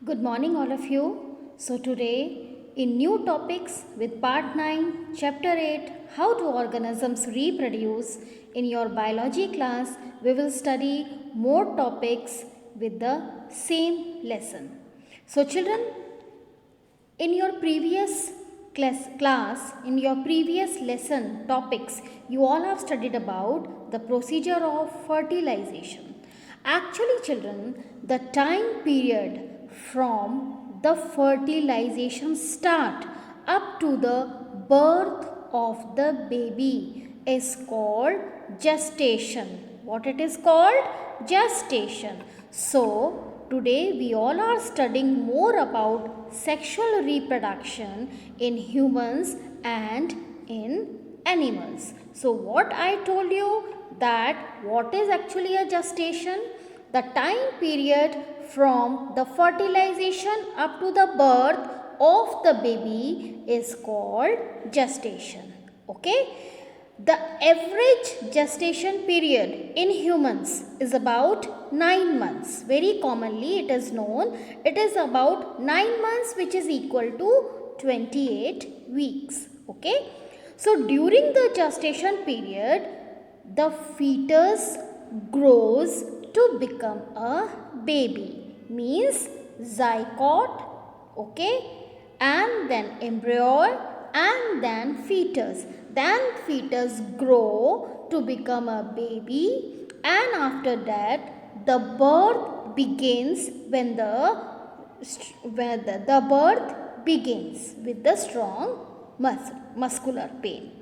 Good morning, all of you. So, today in new topics with part 9, chapter 8, how do organisms reproduce, in your biology class, we will study more topics with the same lesson. So, children, in your previous class, in your previous lesson topics, you all have studied about the procedure of fertilization. Actually, children, the time period from the fertilization start up to the birth of the baby is called gestation. What it is called? Gestation. So, today we all are studying more about sexual reproduction in humans and in animals. So, what I told you that what is actually a gestation? The time period from the fertilization up to the birth of the baby is called gestation. Okay? The average gestation period in humans is about 9 months. Very commonly it is known it is about 9 months, which is equal to 28 weeks. Okay? So during the gestation period, the fetus grows to become a baby, means zygote, okay, and then embryo and then fetus. Then fetus grow to become a baby, and after that the birth begins the birth begins with the strong muscular pain.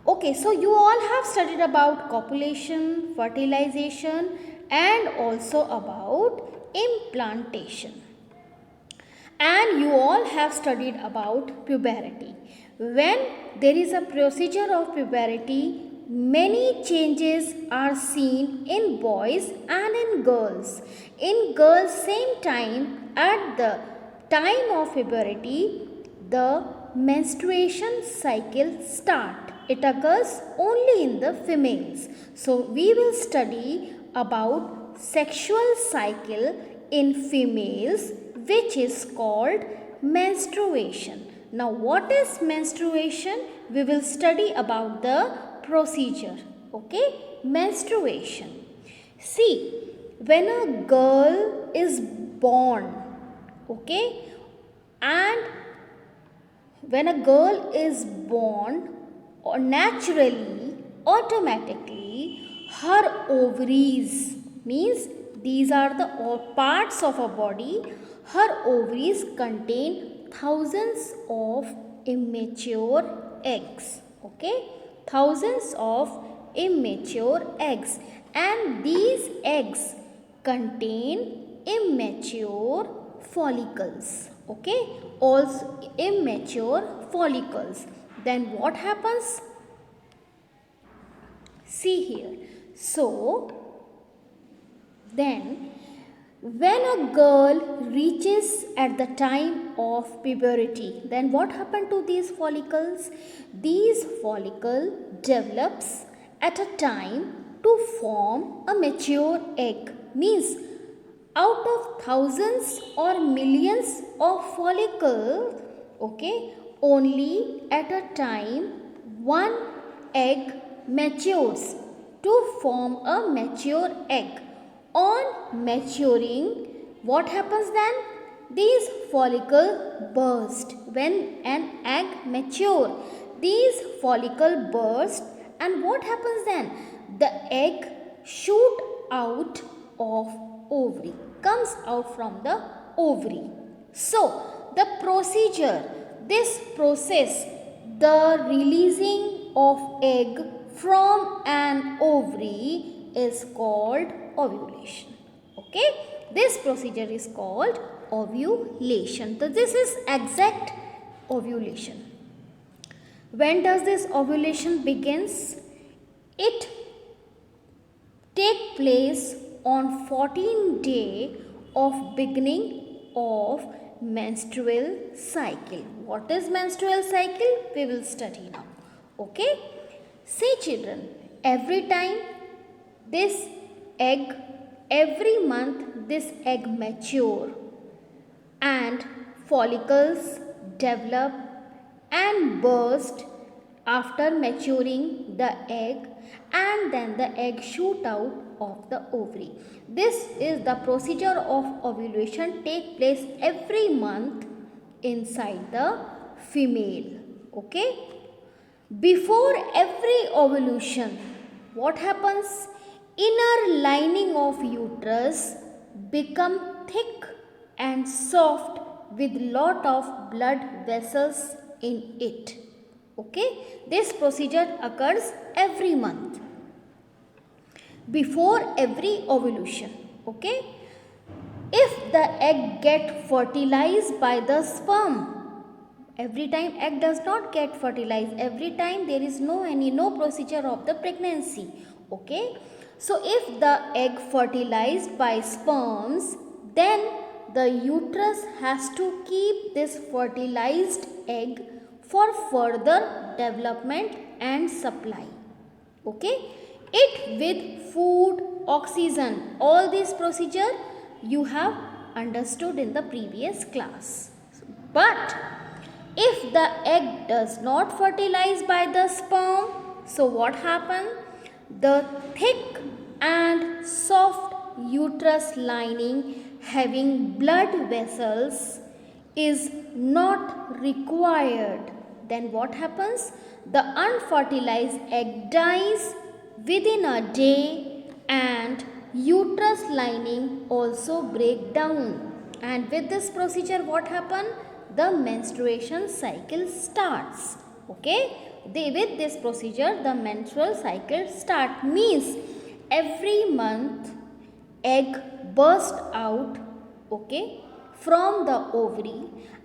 Okay, so you all have studied about copulation, fertilization, and also about implantation. And you all have studied about puberty. When there is a procedure of puberty, many changes are seen in boys and in girls. In girls, same time, at the time of puberty, the menstruation cycle start. It occurs only in the females. So we will study about sexual cycle in females, which is called menstruation. Now what is menstruation? We will study about the procedure. Okay? Menstruation. See, when a girl is born, okay, and when a girl is born, or naturally, automatically, her ovaries, means these are the parts of a body, her ovaries contain thousands of immature eggs. Okay? Thousands of immature eggs. And these eggs contain immature follicles. Okay? Also immature follicles. Then what happens? See here. So, then when a girl reaches at the time of puberty, then what happened to these follicles? These follicle develops at a time to form a mature egg. Means out of thousands or millions of follicles, okay, only at a time one egg matures to form a mature egg. On maturing, what happens then? These follicles burst. When an egg mature, these follicles burst, and what happens then? The egg shoot out of ovary, comes out from the ovary. So, the procedure, this process, the releasing of egg from an ovary is called ovulation. Okay, this procedure is called ovulation. So this is exact ovulation. When does this ovulation begins? It take place on 14th day of beginning of menstrual cycle. What is menstrual cycle? We will study now. Okay. See children, every time every month this egg mature, and follicles develop and burst after maturing the egg, and then the egg shoot out of the ovary. This is the procedure of ovulation take place every month inside the female. Okay. Before every ovulation, what happens? Inner lining of uterus become thick and soft with lot of blood vessels in it. Okay, this procedure occurs every month before every ovulation. Okay, if the egg get fertilized by the sperm, every time egg does not get fertilized, every time there is no procedure of the pregnancy. Okay, so if the egg fertilized by sperms, then the uterus has to keep this fertilized egg for further development and supply. Okay, it with food, oxygen, all this procedure you have understood in the previous class. But if the egg does not fertilize by the sperm, so what happens? The thick and soft uterus lining having blood vessels is not required. Then what happens? The unfertilized egg dies within a day and uterus lining also break down. And with this procedure what happens? The menstruation cycle starts. Okay, with this procedure the menstrual cycle start, means every month egg burst out, okay, from the ovary,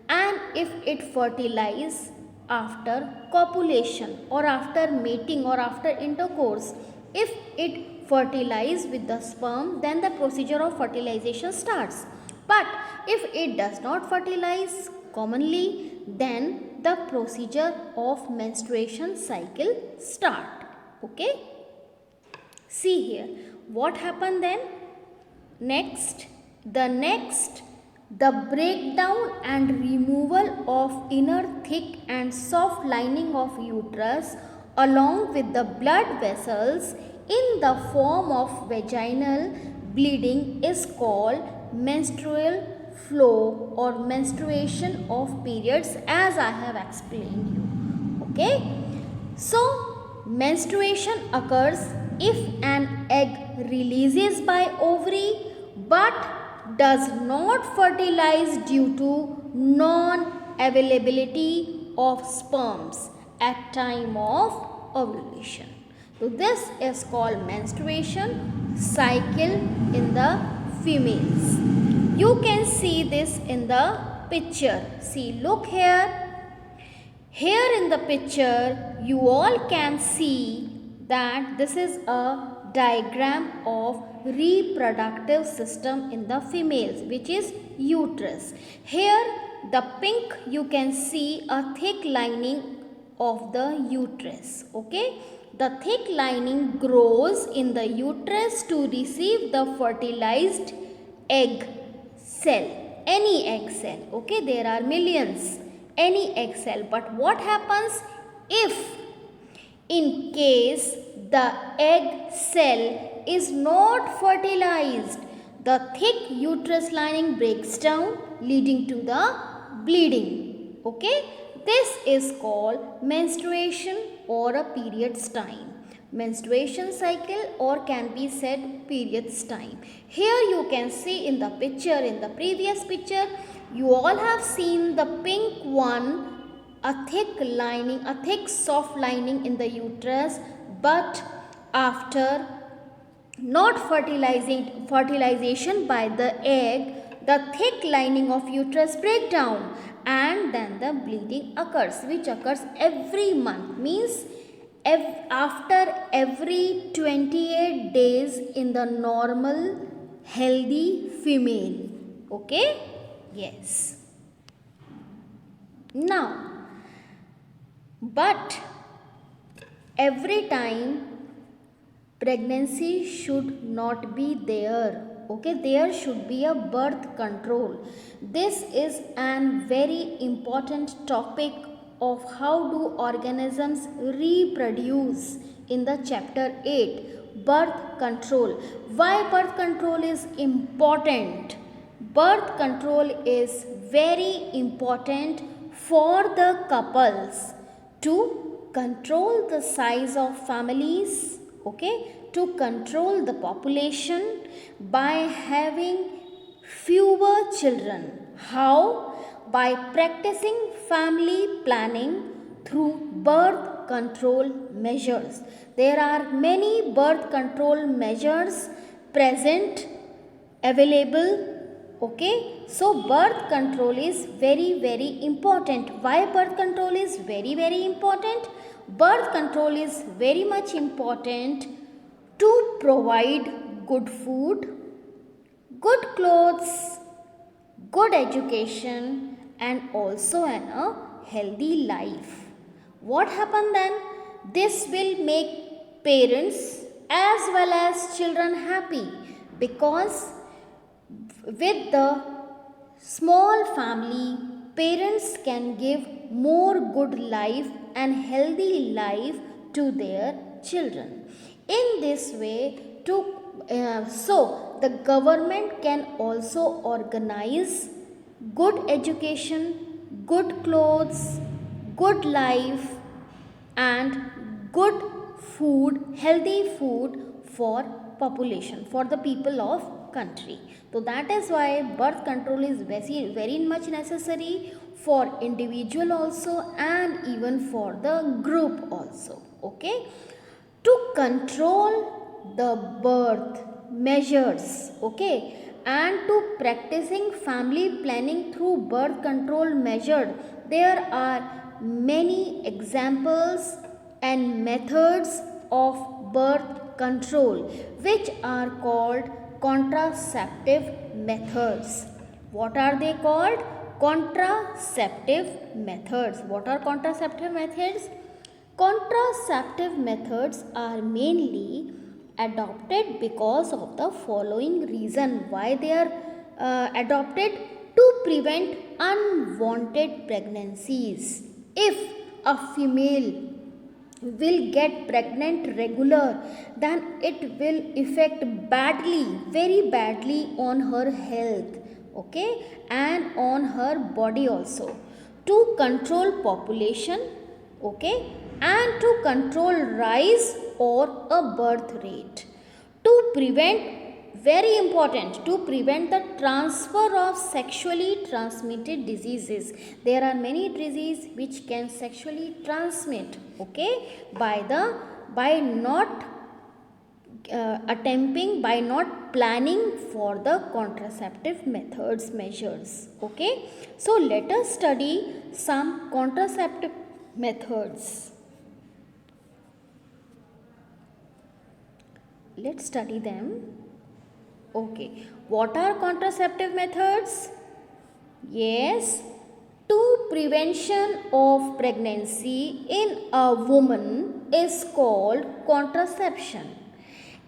and if it fertilize after copulation or after mating or after intercourse, if it fertilize with the sperm, then the procedure of fertilization starts. But if it does not fertilize commonly, then the procedure of menstruation cycle start. Okay, see here what happened then. Next, the breakdown and removal of inner thick and soft lining of uterus along with the blood vessels in the form of vaginal bleeding is called menstrual flow or menstruation of periods, as I have explained you. Okay, so menstruation occurs if an egg releases by ovary but does not fertilize due to non-availability of sperms at time of ovulation. So this is called menstruation cycle in the females. You can see this in the picture. See, look here. Here in the picture you all can see that this is a diagram of reproductive system in the females, which is uterus. Here the pink you can see a thick lining of the uterus. Okay, the thick lining grows in the uterus to receive the fertilized egg cell, any egg cell. Okay, there are millions, any egg cell. But what happens if in case the egg cell is not fertilized? The thick uterus lining breaks down, leading to the bleeding. Okay, this is called menstruation or a period's time. Menstruation cycle, or can be said periods time. Here you can see in the picture, in the previous picture, you all have seen the pink one, a thick lining, a thick soft lining in the uterus, but after not fertilization by the egg, the thick lining of uterus break down and then the bleeding occurs, which occurs every month, means after every 28 days in the normal healthy female. Okay, yes. Now, but every time pregnancy should not be there. Okay, there should be a birth control. This is an very important topic of how do organisms reproduce in the chapter 8, birth control. Why birth control is important? Birth control is very important for the couples to control the size of families, okay, to control the population by having fewer children. How? By practicing family planning through birth control measures. There are many birth control measures present, available. Okay, so birth control is very important. Why birth control is very important? Birth control is very much important to provide good food, good clothes, good education, and also a healthy life. What happen then? This will make parents as well as children happy, because with the small family, parents can give more good life and healthy life to their children. In this way, so the government can also organize good education, good clothes, good life, and good food, healthy food for population, for the people of country. So that is why birth control is very much necessary for individual also and even for the group also. Okay, to control the birth measures, okay, and to practicing family planning through birth control measure, there are many examples and methods of birth control which are called contraceptive methods. What are they called? Contraceptive methods. What are contraceptive methods? Contraceptive methods are mainly adopted because of the following reason. Why they are adopted? To prevent unwanted pregnancies. If a female will get pregnant regular, then it will affect badly, very badly on her health, okay, and on her body also. To control population, okay, and to control rise or a birth rate. To prevent, very important, to prevent the transfer of sexually transmitted diseases. There are many diseases which can sexually transmit, okay, by not attempting, by not planning for the contraceptive methods measures. Okay, so let us study some contraceptive methods. Let's study them. Okay, what are contraceptive methods? Yes, to prevention of pregnancy in a woman is called contraception.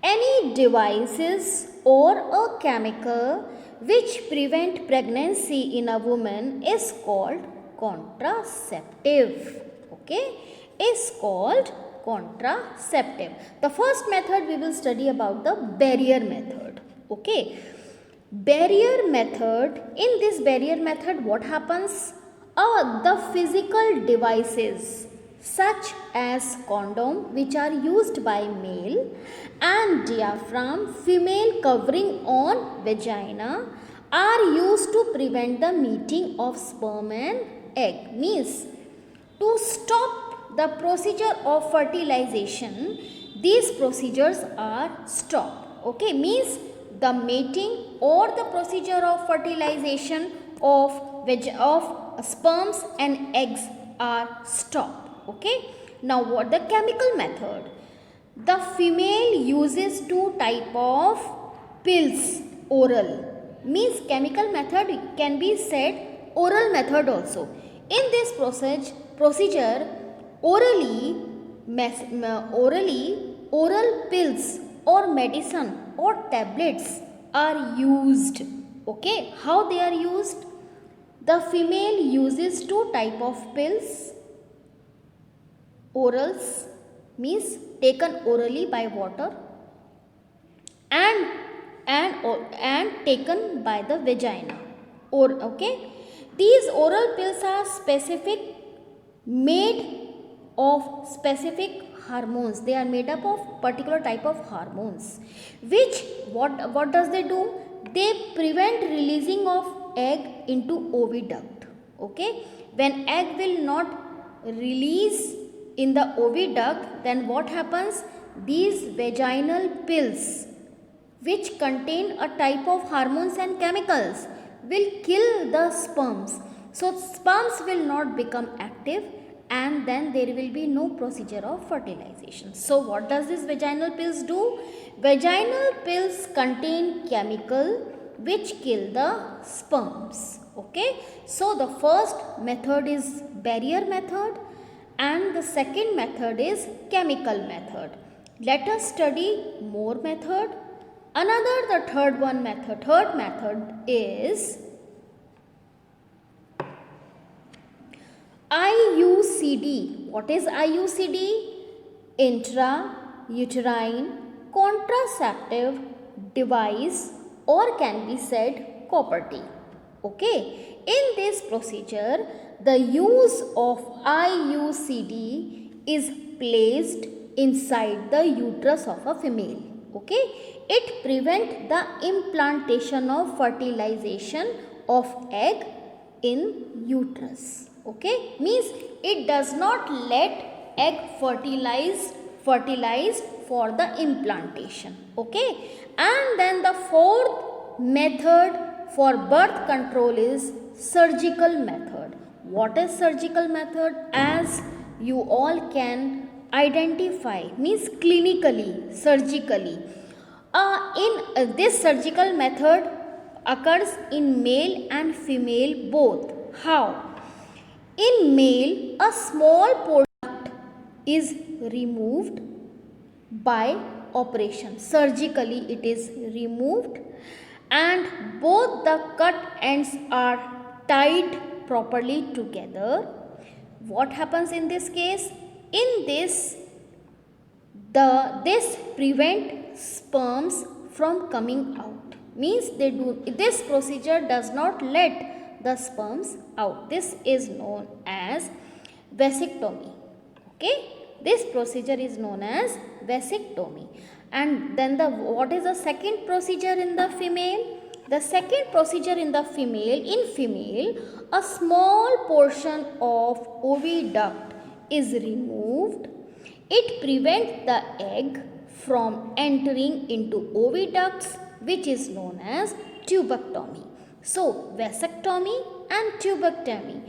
Any devices or a chemical which prevent pregnancy in a woman is called contraceptive. Okay, is called contraceptive. The first method we will study about the barrier method. Okay, barrier method. In this barrier method, what happens? The physical devices such as condom, which are used by male, and diaphragm, female covering on vagina, are used to prevent the meeting of sperm and egg. Means to stop the procedure of fertilization, these procedures are stopped. Okay, means the mating or the procedure of fertilization of sperms and eggs are stopped. Okay, now what the chemical method? The female uses two type of pills, oral. Means chemical method can be said oral method also. In this procedure, orally oral pills or medicine or tablets are used. Okay, how they are used? The female uses two type of pills. Orals means taken orally by water, and and taken by the vagina. Or okay, these oral pills are specific, made of specific hormones. They are made up of particular type of hormones, which what does they do? They prevent releasing of egg into oviduct. Okay, when egg will not release in the oviduct, then what happens? These vaginal pills, which contain a type of hormones and chemicals, will kill the sperms. So sperms will not become active, and then there will be no procedure of fertilization. So what does this vaginal pills do? Vaginal pills contain chemical which kill the sperms. Okay, so the first method is barrier method, and the second method is chemical method. Let us study more method. The third method is IUCD. What is IUCD? Intrauterine contraceptive device, or can be said COPRT. Okay, in this procedure, the use of IUCD is placed inside the uterus of a female. Okay, it prevents the implantation of fertilization of egg in uterus. Okay, means it does not let egg fertilized for the implantation. Okay, and then the fourth method for birth control is surgical method. What is surgical method? As you all can identify, means clinically, surgically. This surgical method occurs in male and female both. How? In male, a small portion is removed by operation. Surgically it is removed, and both the cut ends are tied properly together. What happens in this case? In this prevent sperms from coming out. Means this procedure does not let the sperms out. This is known as vasectomy. Okay, this procedure is known as vasectomy. And then what is the second procedure in the female? The second procedure in female, a small portion of oviduct is removed. It prevents the egg from entering into oviducts, which is known as tubectomy. So vasectomy and tubectomy,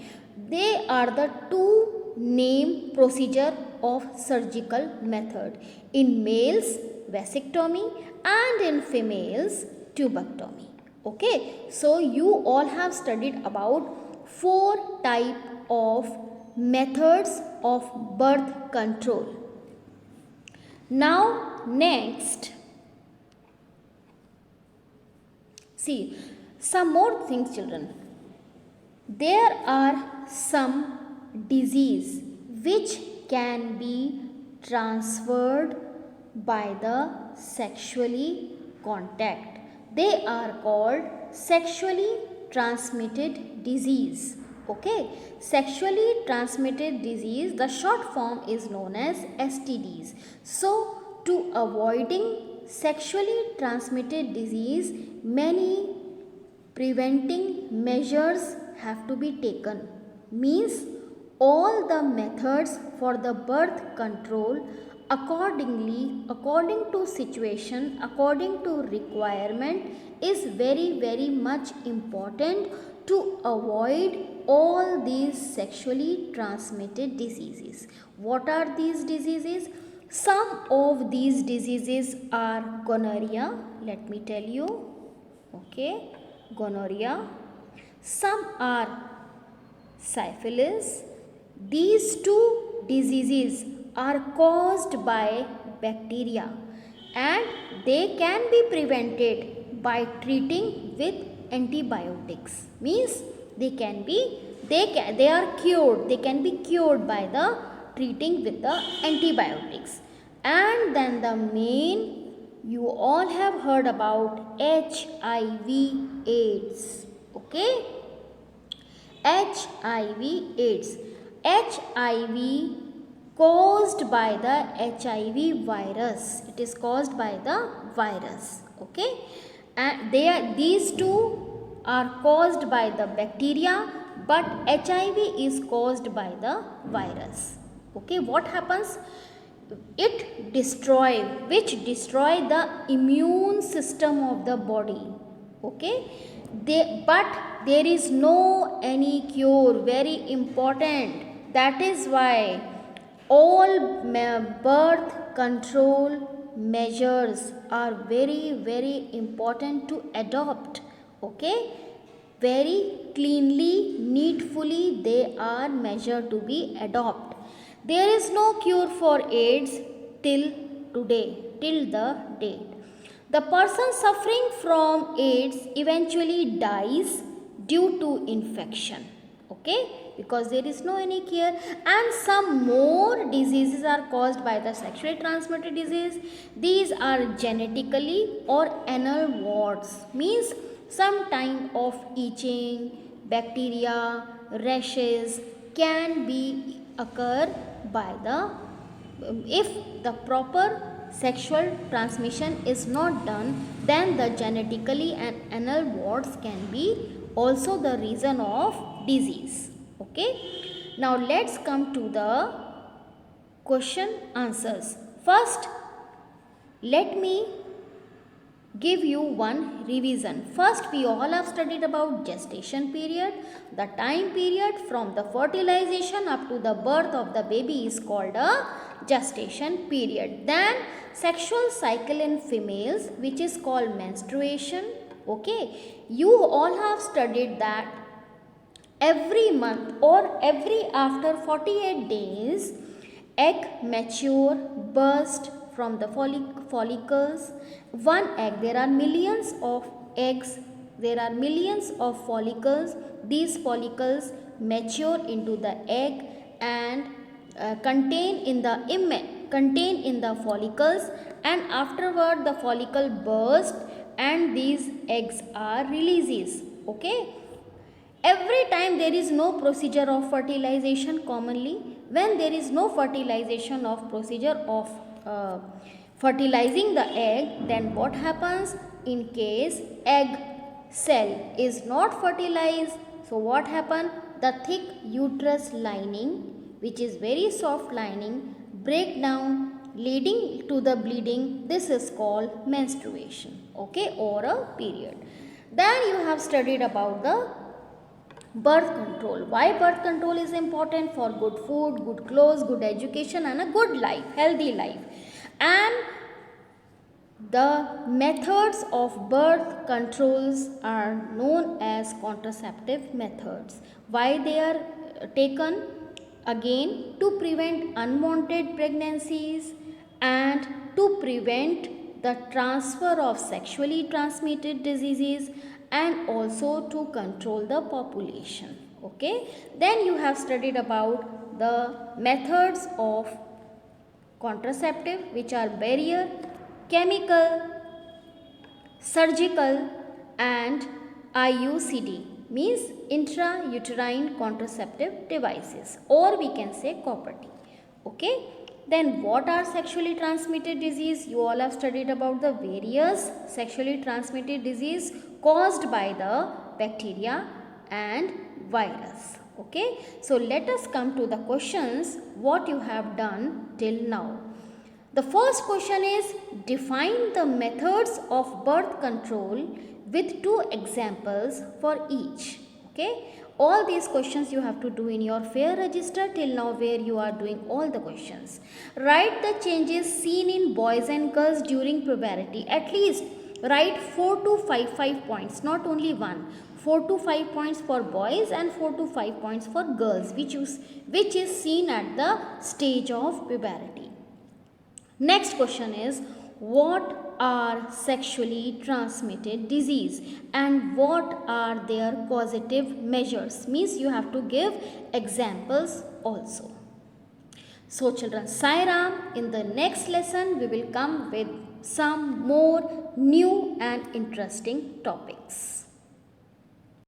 they are the two name procedure of surgical method. In males, vasectomy, and in females, tubectomy. Okay, so you all have studied about 4 type of methods of birth control. Now next, see some more things, children. There are some disease which can be transferred by the sexually contact. They are called sexually transmitted disease. Okay, sexually transmitted disease, the short form is known as STDs. So to avoiding sexually transmitted disease, many preventing measures have to be taken. Means all the methods for the birth control according to situation, according to requirement, is very much important to avoid all these sexually transmitted diseases. What are these diseases? Some of these diseases are gonorrhea. Let me tell you. Okay, gonorrhea. Some are syphilis. These two diseases are caused by bacteria, and they can be prevented by treating with antibiotics. Means they are cured, they can be cured by the treating with the antibiotics. And then the main, you all have heard about HIV AIDS. Okay, HIV AIDS. HIV caused by the HIV virus. It is caused by the virus. Okay, and these two are caused by the bacteria, but HIV is caused by the virus. Okay, what happens? It which destroy the immune system of the body. Okay, but there is no any cure, very important. That is why all birth control measures are very important to adopt. Okay, very cleanly, neatfully they are measured to be adopted. There is no cure for AIDS till today, till the date. The person suffering from AIDS eventually dies due to infection. Okay, because there is no any cure. And some more diseases are caused by the sexually transmitted disease. These are genetically or anal warts. Means some type of itching, bacteria, rashes can be occur by the if the proper sexual transmission is not done, then the genetically and anal warts can be also the reason of disease. Okay, now let's come to the question answers. First, let me give you one revision. First, we all have studied about gestation period. The time period from the fertilization up to the birth of the baby is called a gestation period. Then sexual cycle in females, which is called menstruation. Okay, you all have studied that every month or every after 48 days egg mature, burst from the follicles. One egg, there are millions of eggs, there are millions of follicles. These follicles mature into the egg and contain in the follicles, and afterward the follicle burst and these eggs are releases. Okay, every time there is no procedure of fertilization. Commonly when there is no fertilization of procedure of fertilizing the egg, then what happens? In case egg cell is not fertilized, so what happen? The thick uterus lining, which is very soft lining, break down, leading to the bleeding. This is called menstruation. Okay, or a period. Then you have studied about the birth control. Why birth control is important? For good food, good clothes, good education and a good life, healthy life. And the methods of birth controls are known as contraceptive methods. Why they are taken? Again, to prevent unwanted pregnancies and to prevent the transfer of sexually transmitted diseases, and also to control the population. Okay, then you have studied about the methods of contraceptive, which are barrier, chemical, surgical and IUCD, means intrauterine contraceptive devices, or we can say COPD. Okay, then what are sexually transmitted disease? You all have studied about the various sexually transmitted disease caused by the bacteria and virus. Okay, so let us come to the questions what you have done till now. The first question is, define the methods of birth control with 2 examples for each. Okay, all these questions you have to do in your fair register till now, where you are doing all the questions. Write the changes seen in boys and girls during puberty. At least write 4 to 5 points, not only one. 4 to 5 points for boys and 4 to 5 points for girls, which is seen at the stage of puberty. Next question is, what are sexually transmitted disease and what are their causative measures? Means you have to give examples also. So children, Sai Ram, in the next lesson we will come with some more new and interesting topics.